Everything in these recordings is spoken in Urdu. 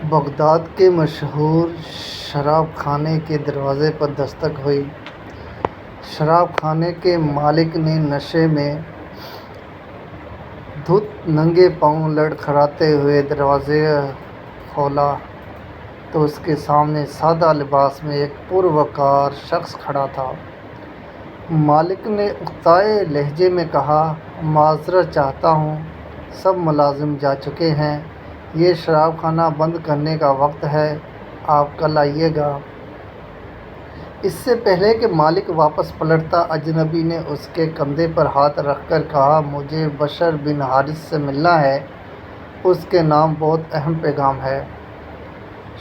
بغداد کے مشہور شراب خانے کے دروازے پر دستک ہوئی۔ شراب خانے کے مالک نے نشے میں دھت ننگے پاؤں لڑکھڑاتے ہوئے دروازہ کھولا تو اس کے سامنے سادہ لباس میں ایک پروقار شخص کھڑا تھا۔ مالک نے اکتائے لہجے میں کہا، معذرت چاہتا ہوں، سب ملازم جا چکے ہیں، یہ شراب خانہ بند کرنے کا وقت ہے، آپ کل آئیے گا۔ اس سے پہلے کہ مالک واپس پلٹتا، اجنبی نے اس کے کندھے پر ہاتھ رکھ کر کہا، مجھے بشر بن حارث سے ملنا ہے، اس کے نام بہت اہم پیغام ہے۔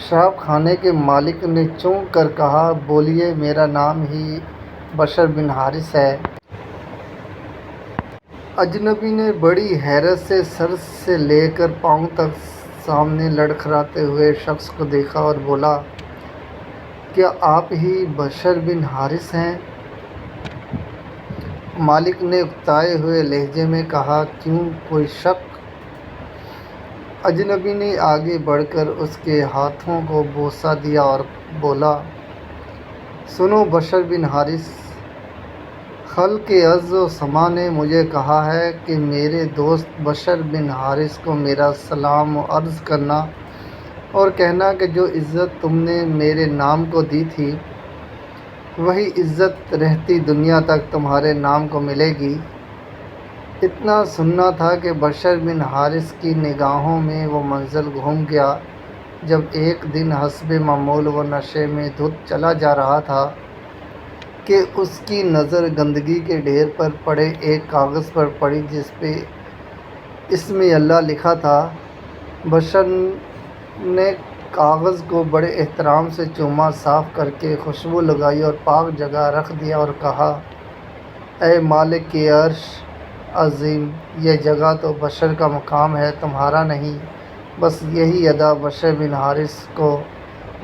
شراب خانے کے مالک نے چونک کر کہا، بولیے، میرا نام ہی بشر بن حارث ہے۔ اجنبی نے بڑی حیرت سے سر سے لے کر پاؤں تک سامنے لڑکھڑاتے ہوئے شخص کو دیکھا اور بولا، کیا آپ ہی بشر بن حارث ہیں؟ مالک نے اکتائے ہوئے لہجے میں کہا، کیوں، کوئی شک؟ اجنبی نے آگے بڑھ کر اس کے ہاتھوں کو بوسہ دیا اور بولا، سنو بشر بن حارث، خالق ارض و سما نے مجھے کہا ہے کہ میرے دوست بشر بن حارث کو میرا سلام عرض کرنا اور کہنا کہ جو عزت تم نے میرے نام کو دی تھی، وہی عزت رہتی دنیا تک تمہارے نام کو ملے گی۔ اتنا سننا تھا کہ بشر بن حارث کی نگاہوں میں وہ منظر گھوم گیا جب ایک دن حسب معمول وہ نشے میں دھت چلا جا رہا تھا کہ اس کی نظر گندگی کے ڈھیر پر پڑے ایک کاغذ پر پڑی جس پہ اسم اللہ لکھا تھا۔ بشر نے کاغذ کو بڑے احترام سے چوما، صاف کر کے خوشبو لگائی اور پاک جگہ رکھ دیا اور کہا، اے مالک عرش عظیم، یہ جگہ تو بشر کا مقام ہے، تمہارا نہیں۔ بس یہی ادا بشر بن حارث کو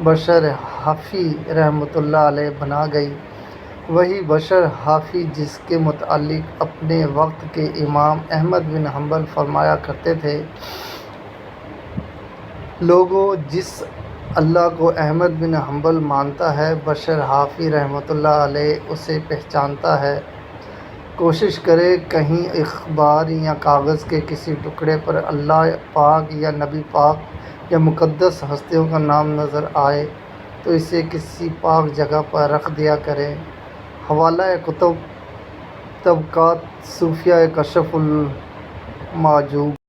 بشر حافی رحمۃ اللہ علیہ بنا گئی، وہی بشر حافی جس کے متعلق اپنے وقت کے امام احمد بن حنبل فرمایا کرتے تھے، لوگو، جس اللہ کو احمد بن حنبل مانتا ہے، بشر حافی رحمۃ اللہ علیہ اسے پہچانتا ہے، کوشش کرے کہیں اخبار یا کاغذ کے کسی ٹکڑے پر اللہ پاک یا نبی پاک یا مقدس ہستیوں کا نام نظر آئے تو اسے کسی پاک جگہ پر رکھ دیا کرے۔ حوالہ کتب طبقات صوفیہ کشف المحجوب۔